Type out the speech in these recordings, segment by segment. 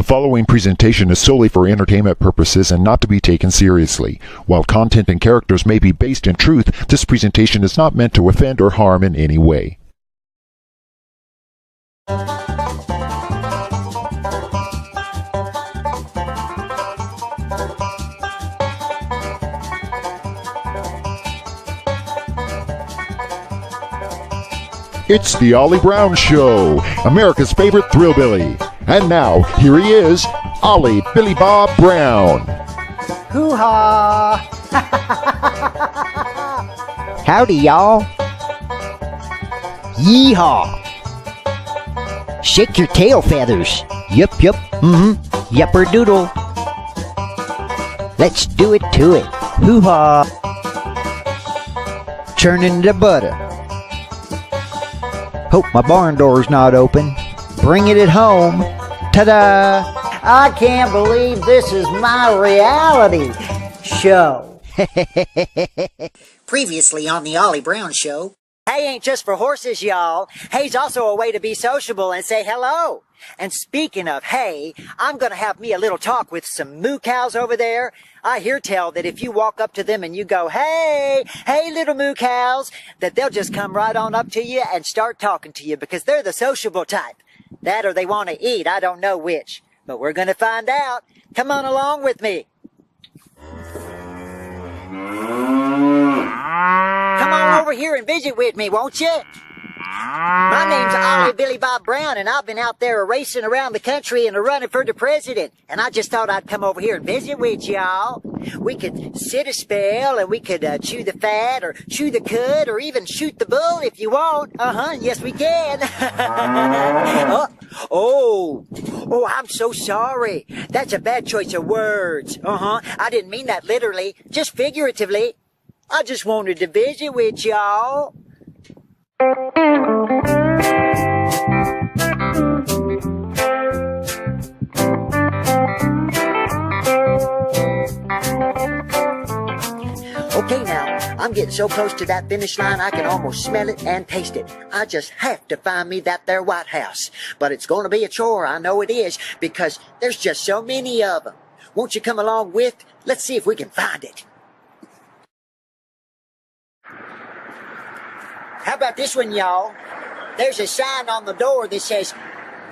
The following presentation is solely for entertainment purposes and not to be taken seriously. While content and characters may be based in truth, this presentation is not meant to offend or harm in any way. It's the Olly Brown Show, America's favorite Thrillbilly. And now, here he is, Olly Billy-Bob Brown. Hoo-ha! Howdy, y'all. Yee-haw. Shake your tail feathers. Yup, yupper doodle. Let's do it to it. Hoo-ha. Churning the butter. Hope my barn door's not open. Bringing it home. Ta-da! I can't believe this is my reality show. Previously on the Olly Brown Show. Hay ain't just for horses, y'all. Hay's also a way to be sociable and say hello. And speaking of hay, I'm gonna have me a little talk with some moo cows over there. I hear tell that if you walk up to them and you go, hey little moo cows, that they'll just come right on up to you and start talking to you because they're the sociable type. That or they want to eat, I don't know which. But we're gonna find out. Come on along with me. Come on over here and visit with me, won't you? My name's Olly Billy-Bob Brown, and I've been out there racing around the country and running for the president. And I just thought I'd come over here and visit with y'all. We could sit a spell, and we could chew the fat, or chew the cud, or even shoot the bull if you want. Yes we can. Oh, I'm so sorry. That's a bad choice of words. I didn't mean that literally, just figuratively. I just wanted to visit with y'all. Okay, now, I'm getting so close to that finish line I can almost smell it and taste it. I just have to find me that there White House. But it's going to be a chore, I know it is, because there's just so many of them. Won't you come along with? Let's see if we can find it. How about this one, y'all? There's a sign on the door that says,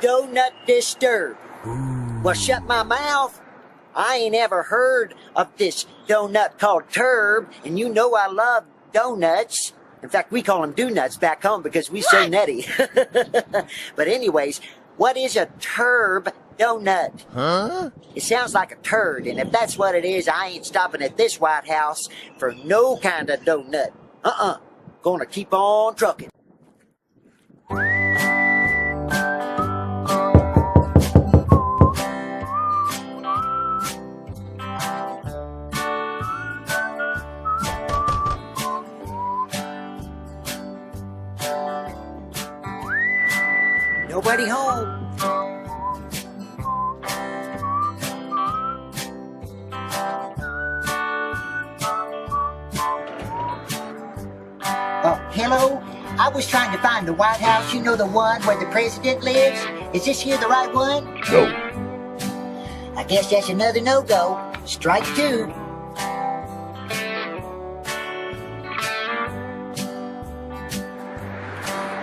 "Donut Disturb." Well, shut my mouth. I ain't ever heard of this donut called turb, and you know I love donuts. In fact, we call them do-nuts back home because we so nutty. But anyways, what is a turb donut? Huh? It sounds like a turd, and if that's what it is, I ain't stopping at this White House for no kind of donut. Gonna keep on trucking. Nobody home. Hello? I was trying to find the White House, you know, the one where the president lives. Is this here the right one? No. I guess that's another no-go. Strike two.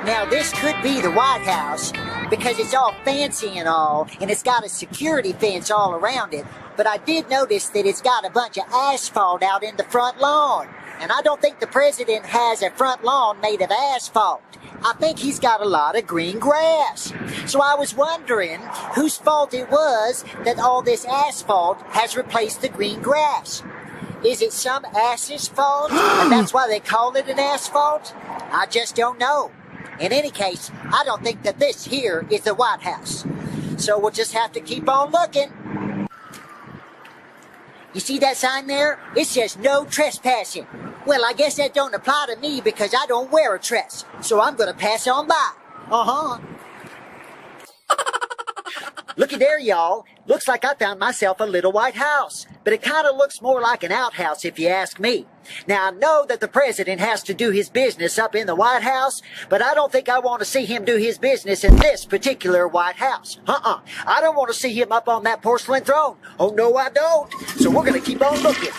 Now, this could be the White House because it's all fancy and all, and it's got a security fence all around it. But I did notice that it's got a bunch of asphalt out in the front lawn. And I don't think the president has a front lawn made of asphalt. I think he's got a lot of green grass. So I was wondering whose fault it was that all this asphalt has replaced the green grass. Is it some ass's fault, and that's why they call it an asphalt? I just don't know. In any case, I don't think that this here is the White House. So we'll just have to keep on looking. You see that sign there? It says no trespassing. Well, I guess that don't apply to me because I don't wear a tress. So I'm gonna pass on by. Looky there, y'all. Looks like I found myself a little white house. But it kind of looks more like an outhouse if you ask me. Now, I know that the president has to do his business up in the White House, but I don't think I want to see him do his business in this particular White House. I don't want to see him up on that porcelain throne. Oh, no, I don't. So we're going to keep on looking.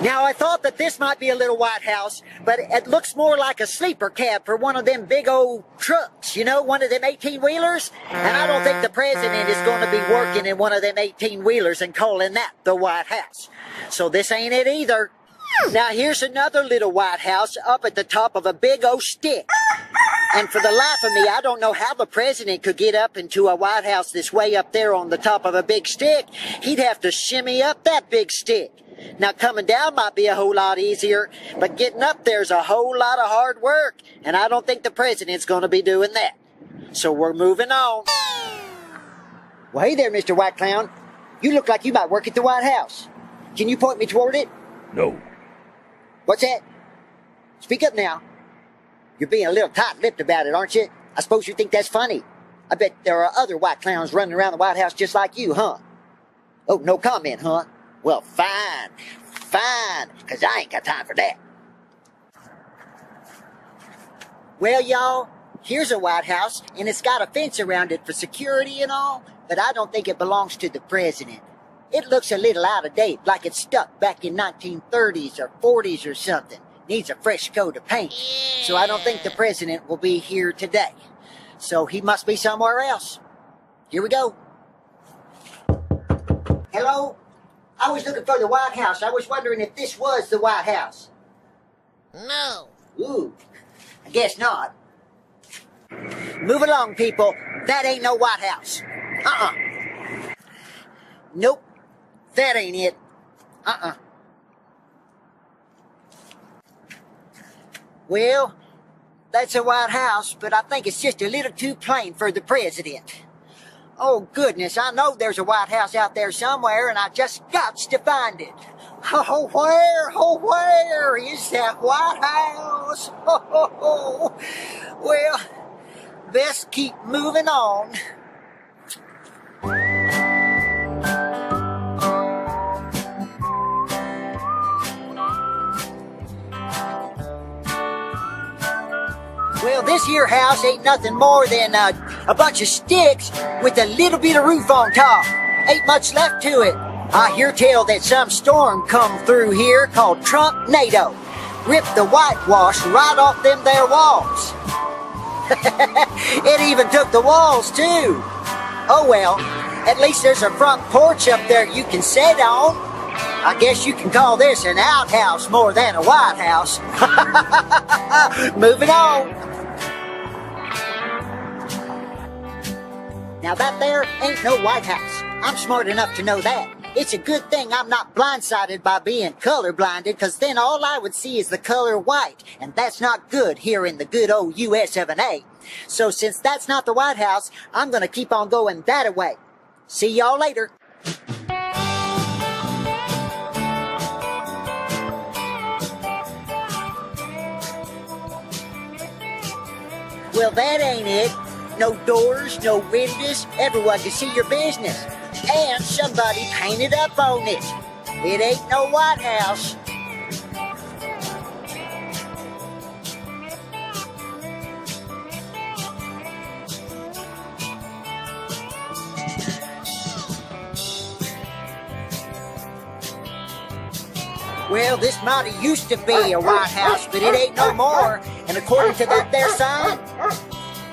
Now, I thought that this might be a little White House, but it looks more like a sleeper cab for one of them big old trucks, you know, one of them 18-wheelers. And I don't think the president is going to be working in one of them 18-wheelers and calling that the White House. So this ain't it either. Now, here's another little White House up at the top of a big old stick. And for the life of me, I don't know how the president could get up into a White House this way up there on the top of a big stick. He'd have to shimmy up that big stick. Now, coming down might be a whole lot easier, but getting up there's a whole lot of hard work, and I don't think the president's going to be doing that. So we're moving on. Well, hey there, Mr. White Clown. You look like you might work at the White House. Can you point me toward it? No. What's that? Speak up now. You're being a little tight-lipped about it, aren't you? I suppose you think that's funny. I bet there are other white clowns running around the White House just like you, huh? Oh, no comment, huh? Well, fine, because I ain't got time for that. Well, y'all, here's a White House, and it's got a fence around it for security and all, but I don't think it belongs to the president. It looks a little out of date, like it's stuck back in 1930s or 40s or something. Needs a fresh coat of paint. So I don't think the president will be here today. So he must be somewhere else. Here we go. Hello? I was looking for the White House. I was wondering if this was the White House. No. Ooh, I guess not. Move along, people. That ain't no White House. Nope. That ain't it. Well, that's a White House, but I think it's just a little too plain for the president. Oh, goodness, I know there's a White House out there somewhere, and I just got to find it. Oh, where is that White House? Oh, well, best keep moving on. Well, this here house ain't nothing more than a bunch of sticks with a little bit of roof on top. Ain't much left to it. I hear tell that some storm come through here called Trump-nado. Ripped the whitewash right off them there walls. It even took the walls, too. Oh, well, at least there's a front porch up there you can sit on. I guess you can call this an outhouse more than a White House. Moving on. Now that there ain't no White House. I'm smart enough to know that. It's a good thing I'm not blindsided by being colorblinded, because then all I would see is the color white, and that's not good here in the good old US of A. So since that's not the White House, I'm going to keep on going that way. See y'all later. Well, that ain't it. No doors, no windows, everyone can see your business. And somebody painted up on it. It ain't no White House. Well, this might have used to be a White House, but it ain't no more. And according to that there sign,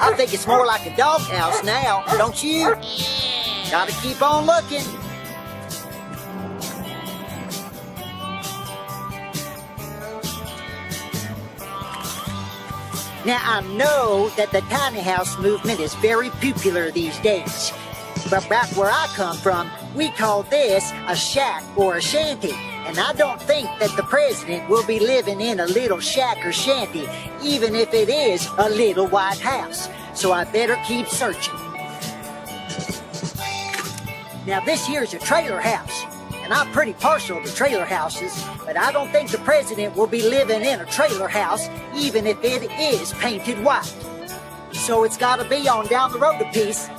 I think it's more like a doghouse now, don't you? Gotta keep on looking. Now, I know that the tiny house movement is very popular these days. But back where I come from, we call this a shack or a shanty. And I don't think that the president will be living in a little shack or shanty, even if it is a little White House. So I better keep searching. Now this here's a trailer house, and I'm pretty partial to trailer houses, but I don't think the president will be living in a trailer house, even if it is painted white. So it's gotta be on down the road a piece.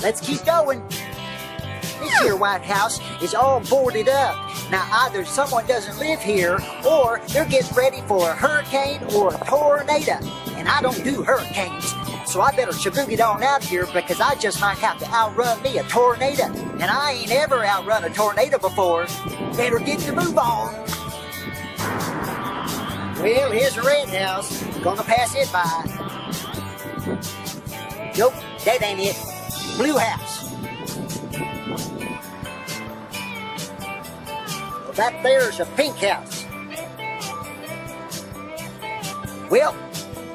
let's keep going. This here White House is all boarded up. Now, either someone doesn't live here, or they're getting ready for a hurricane or a tornado. And I don't do hurricanes, so I better shaboogie on out here because I just might have to outrun me a tornado. And I ain't ever outrun a tornado before. Better get the move on. Well, here's a red house. Gonna pass it by. Nope, that ain't it. Blue house. Well, that there's a pink house. Well,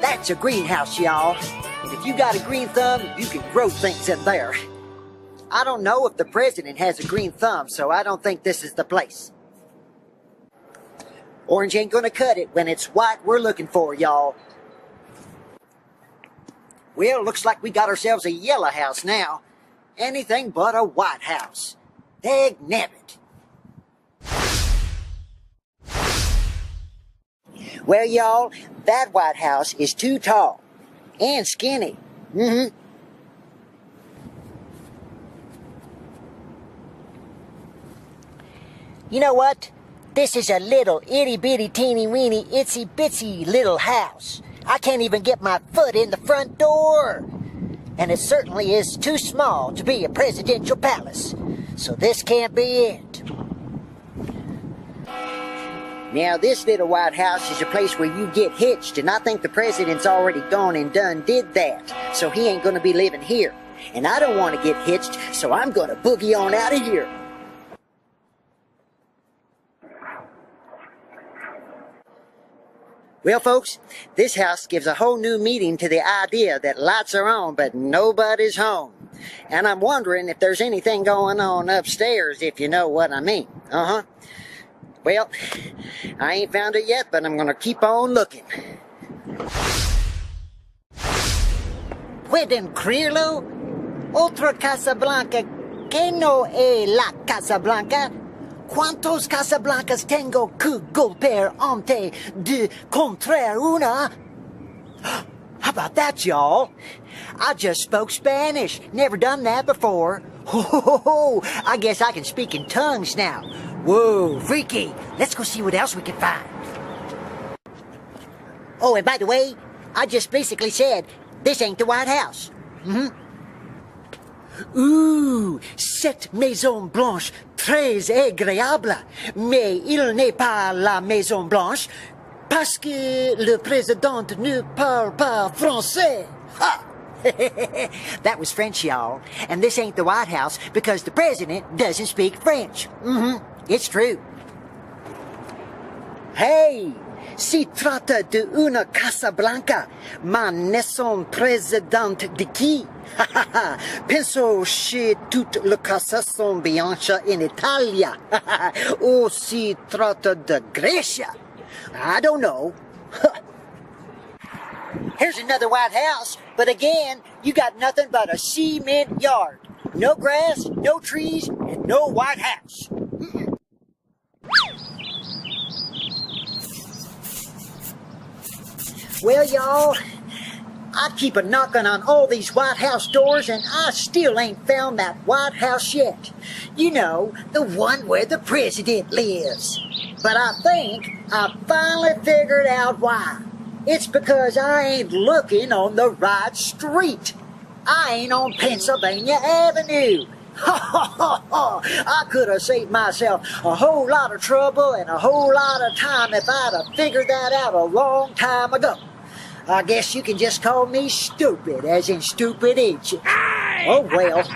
that's a greenhouse, y'all. And if you got a green thumb, you can grow things in there. I don't know if the president has a green thumb, so I don't think this is the place. Orange ain't gonna cut it when it's white we're looking for, y'all. Well, looks like we got ourselves a yellow house now. Anything but a White House. Dagnabbit. Well, y'all, that White House is too tall. And skinny. You know what? This is a little itty-bitty, teeny-weeny, itsy-bitsy little house. I can't even get my foot in the front door. And it certainly is too small to be a presidential palace. So this can't be it. Now, this little White House is a place where you get hitched, and I think the president's already gone and did that. So he ain't gonna be living here. And I don't want to get hitched, so I'm gonna boogie on out of here. Well, folks, this house gives a whole new meaning to the idea that lights are on, but nobody's home. And I'm wondering if there's anything going on upstairs, if you know what I mean. Well, I ain't found it yet, but I'm gonna keep on looking. Pueden creerlo? Otra Casa Blanca que no es la Casa Blanca. ¿Cuántos Casablancas tengo que golpear antes de encontrar una? How about that, y'all? I just spoke Spanish. Never done that before. Ho, I guess I can speak in tongues now. Whoa, freaky. Let's go see what else we can find. Oh, and by the way, I just basically said, this ain't the White House. Ooh, cette Maison Blanche très agréable, mais il n'est pas la Maison Blanche parce que le président ne parle pas français. Ha! That was French, y'all. And this ain't the White House because the president doesn't speak French. It's true. Hey! Si trata de una Casa Blanca, ma ne son président de qui? Penso che toute la casa son bianche in Italia. O si trata de Grecia? I don't know. Here's another White House, but again, you got nothing but a cement yard. No grass, no trees, and no White House. Well, y'all, I keep a knocking on all these White House doors, and I still ain't found that White House yet. You know, the one where the president lives. But I think I finally figured out why. It's because I ain't looking on the right street. I ain't on Pennsylvania Avenue. I could have saved myself a whole lot of trouble and a whole lot of time if I'd have figured that out a long time ago. I guess you can just call me stupid, as in stupid itch. Oh well,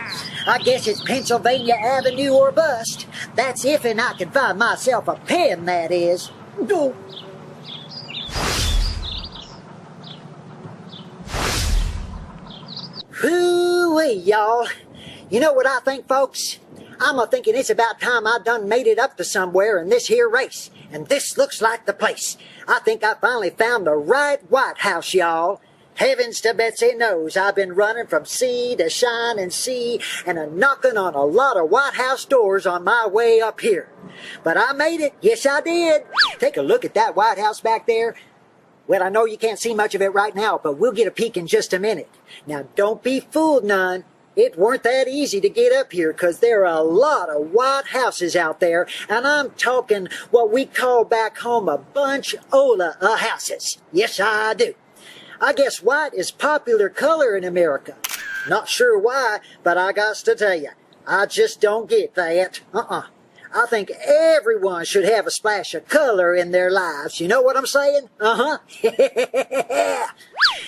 I guess it's Pennsylvania Avenue or bust. That's if and I can find myself a pen, that is. Hoo-wee, y'all. You know what I think, folks? I'm a-thinking it's about time I done made it up to somewhere in this here race. And this looks like the place. I think I finally found the right White House, y'all. Heavens to Betsy knows I've been running from sea to shining sea and a-knocking on a lot of White House doors on my way up here. But I made it. Yes, I did. Take a look at that White House back there. Well, I know you can't see much of it right now, but we'll get a peek in just a minute. Now, don't be fooled none. It weren't that easy to get up here because there are a lot of white houses out there, and I'm talking what we call back home a bunch of houses. Yes, I do. I guess white is popular color in America. Not sure why, but I got to tell you, I just don't get that. I think everyone should have a splash of color in their lives. You know what I'm saying?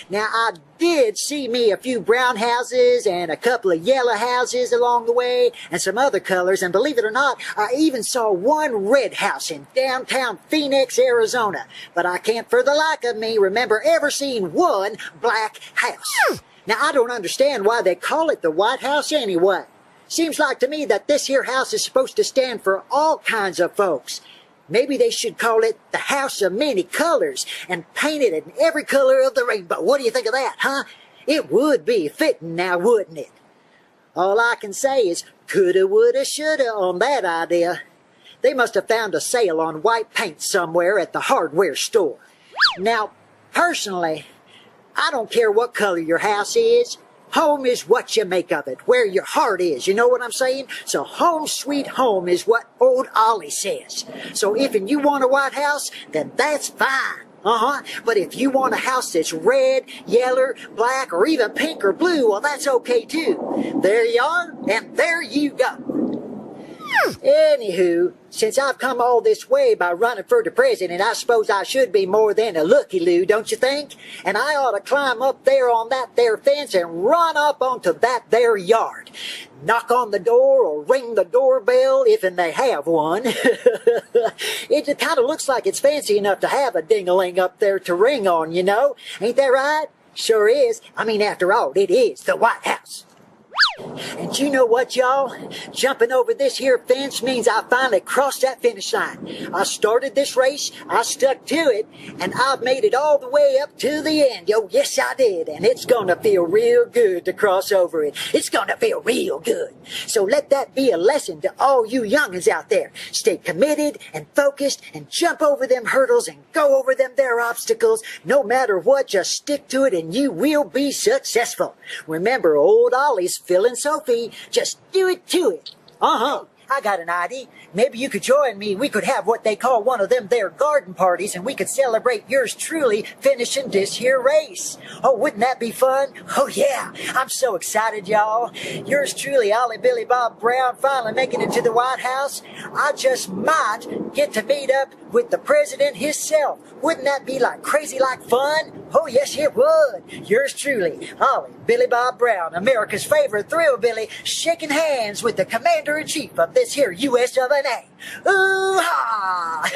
Now, I did see me a few brown houses and a couple of yellow houses along the way and some other colors, and believe it or not, I even saw one red house in downtown Phoenix, Arizona. But I can't for the life of me remember ever seeing one black house. Now, I don't understand why they call it the White House anyway. Seems like to me that this here house is supposed to stand for all kinds of folks. Maybe they should call it the House of Many Colors and paint it in every color of the rainbow. What do you think of that, huh? It would be fitting now, wouldn't it? All I can say is coulda, woulda, shoulda on that idea. They must have found a sale on white paint somewhere at the hardware store. Now, personally, I don't care what color your house is. Home is what you make of it, where your heart is, you know what I'm saying? So home sweet home is what old Olly says. So if you want a white house, then that's fine. But if you want a house that's red, yellow, black, or even pink or blue, well, that's okay too. There you are, and there you go. Anywho, since I've come all this way by running for the president, I suppose I should be more than a looky-loo, don't you think? And I ought to climb up there on that there fence and run up onto that there yard. Knock on the door or ring the doorbell if and they have one. It kind of looks like it's fancy enough to have a ding-a-ling up there to ring on, you know? Ain't that right? Sure is. I mean, after all, it is the White House. And you know what, y'all? Jumping over this here fence means I finally crossed that finish line. I started this race, I stuck to it, and I've made it all the way up to the end. Yo, yes, I did. And it's gonna feel real good to cross over it. It's gonna feel real good. So let that be a lesson to all you youngins out there. Stay committed and focused and jump over them hurdles and go over them there obstacles. No matter what, just stick to it and you will be successful. Remember, old Olly's Phil and Sophie, just do it to it. I got an idea. Maybe you could join me. We could have what they call one of them there garden parties, and we could celebrate yours truly finishing this here race. Oh, wouldn't that be fun? Oh, yeah. I'm so excited, y'all. Yours truly, Olly Billy-Bob Brown, finally making it to the White House. I just might get to meet up with the president himself. Wouldn't that be like crazy like fun? Oh, yes, it would. Yours truly, Olly Billy-Bob Brown, America's favorite Thrillbilly, shaking hands with the Commander-in-Chief of this here U.S. of A. Ooh-ha!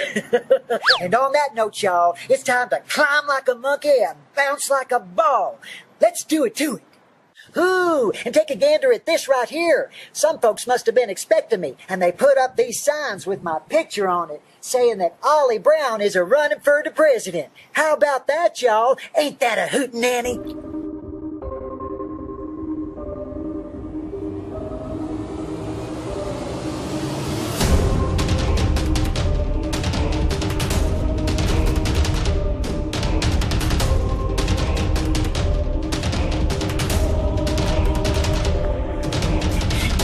And on that note, y'all, it's time to climb like a monkey and bounce like a ball. Let's do it to it. Ooh, and take a gander at this right here. Some folks must have been expecting me, and they put up these signs with my picture on it, saying that Olly Brown is a running for the president. How about that, y'all? Ain't that a hootenanny?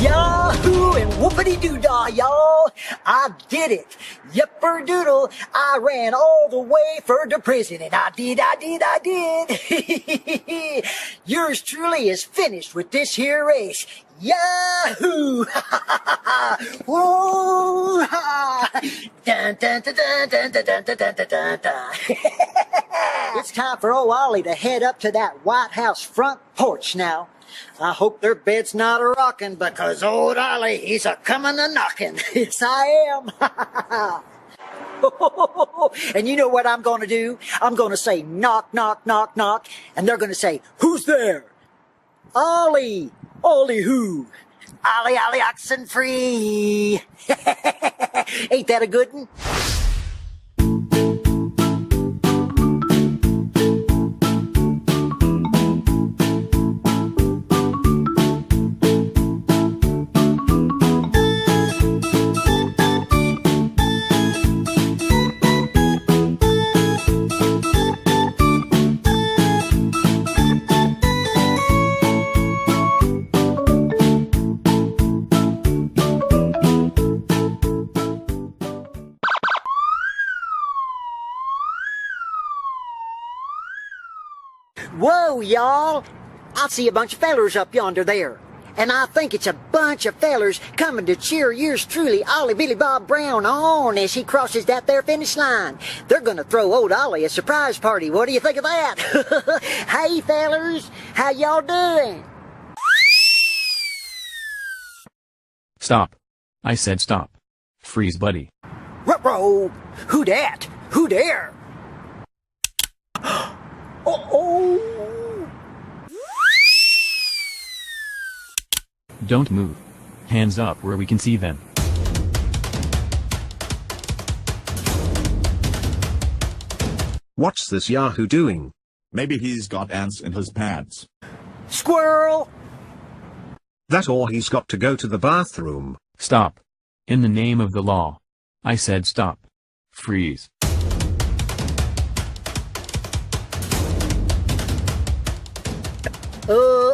Yahoo and whoopity-doo-dah, y'all. I did it. Yipper doodle. I ran all the way for the president. I did. Yours truly is finished with this here race. Yahoo! Whoa! Dun, dun, dun, dun, dun, dun, dun, dun, dun, dun, dun. It's time for old Olly to head up to that White House front porch now. I hope their bed's not a-rockin', because old Olly, he's a-comin' a-knockin'. Yes, I am. And you know what I'm gonna do? I'm gonna say knock, knock, knock, knock, and they're gonna say, who's there? Olly! Olly who? Olly, Olly, oxen free. Ain't that a good one? Whoa, y'all! I see a bunch of fellers up yonder there. And I think it's a bunch of fellers coming to cheer yours truly, Olly Billy-Bob Brown, on as he crosses that there finish line. They're gonna throw old Olly a surprise party. What do you think of that? Hey, fellers, how y'all doing? Stop. I said stop. Freeze, buddy. Ruh-roh! Who dat? Who there? Oh! Don't move. Hands up where we can see them. What's this Yahoo doing? Maybe he's got ants in his pants. Squirrel! That or he's got to go to the bathroom. Stop. In the name of the law. I said stop. Freeze.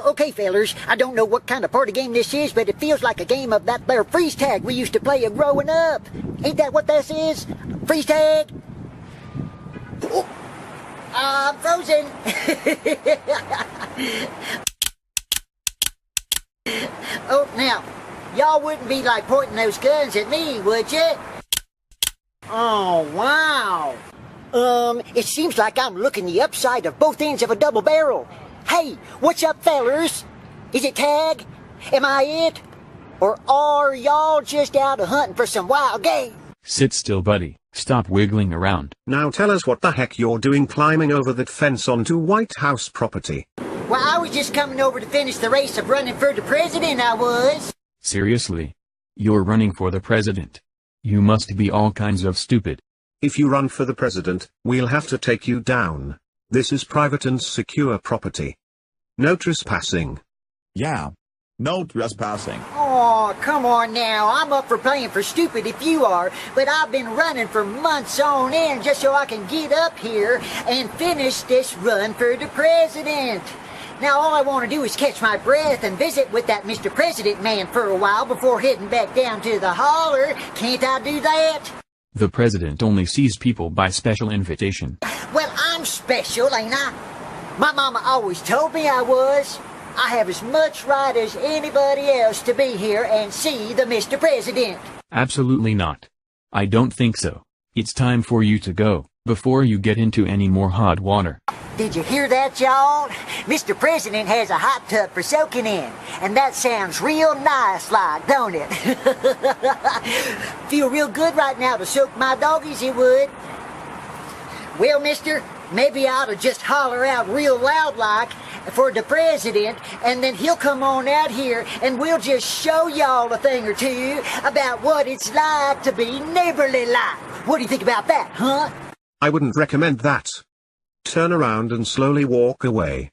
Okay, fellers, I don't know what kind of party game this is, but it feels like a game of that there freeze tag we used to play growing up. Ain't that what this is? Freeze tag? Oh, I'm frozen. Oh, now, y'all wouldn't be like pointing those guns at me, would you? Oh, wow. It seems like I'm looking the upside of both ends of a double barrel. Hey, what's up, fellers? Is it tag? Am I it? Or are y'all just out hunting for some wild game? Sit still, buddy. Stop wiggling around. Now tell us what the heck you're doing climbing over that fence onto White House property. Well, I was just coming over to finish the race of running for the president, I was. Seriously? You're running for the president? You must be all kinds of stupid. If you run for the president, we'll have to take you down. This is private and secure property. No trespassing. Yeah. No trespassing. Oh, come on now. I'm up for playing for stupid if you are, but I've been running for months on end just so I can get up here and finish this run for the president. Now all I want to do is catch my breath and visit with that Mr. President man for a while before heading back down to the holler. Can't I do that? The president only sees people by special invitation. Well, I'm special, ain't I? My mama always told me I was. I have as much right as anybody else to be here and see the Mr. President. Absolutely not. I don't think so. It's time for you to go, before you get into any more hot water. Did you hear that, y'all? Mr. President has a hot tub for soaking in, and that sounds real nice like, don't it? Feel real good right now to soak my doggies, it would. Well, mister, maybe I ought to just holler out real loud like for the president, and then he'll come on out here and we'll just show y'all a thing or two about what it's like to be neighborly like. What do you think about that, huh? I wouldn't recommend that. Turn around and slowly walk away.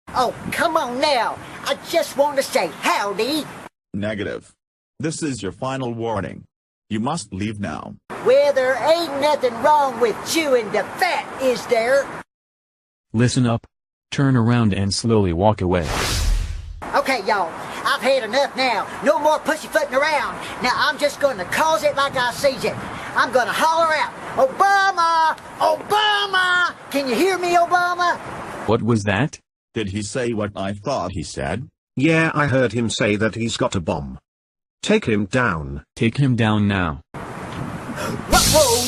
Oh, come on now. I just want to say howdy. Negative. This is your final warning. You must leave now. Well, there ain't nothing wrong with chewing the fat, is there? Listen up. Turn around and slowly walk away. Okay, y'all. I've had enough now. No more pussyfooting around. Now I'm just going to cause it like I sees it. I'm going to holler out, Obama! Obama! Can you hear me, Obama? What was that? Did he say what I thought he said? Yeah, I heard him say that he's got a bomb. Take him down. Take him down now. Whoa!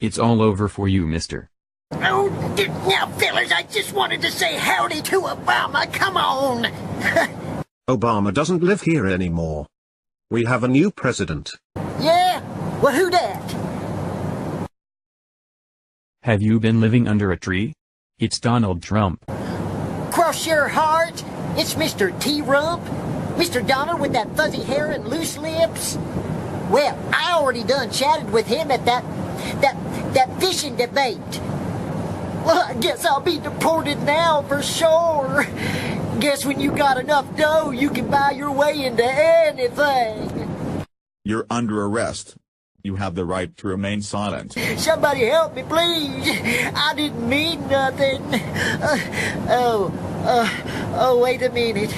It's all over for you, mister. Oh, now, fellas, I just wanted to say howdy to Obama. Come on. Obama doesn't live here anymore. We have a new president. Yeah? Well, who dat? Have you been living under a tree? It's Donald Trump. Cross your heart. It's Mr. T-Rump. Mr. Donald with that fuzzy hair and loose lips. Well, I already done chatted with him at that fishing debate. Well, I guess I'll be deported now for sure. Guess when you got enough dough, you can buy your way into anything. You're under arrest. You have the right to remain silent. Somebody help me, please. I didn't mean nothing. Wait a minute.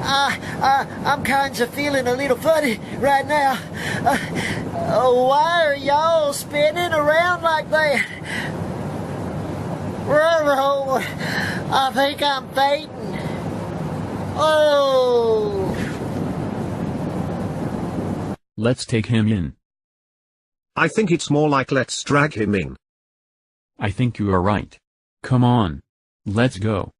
I'm kinda feeling a little funny right now. Why are y'all spinning around like that? Whoa, I think I'm fainting. Oh. Let's take him in. I think it's more like let's drag him in. I think you are right. Come on. Let's go.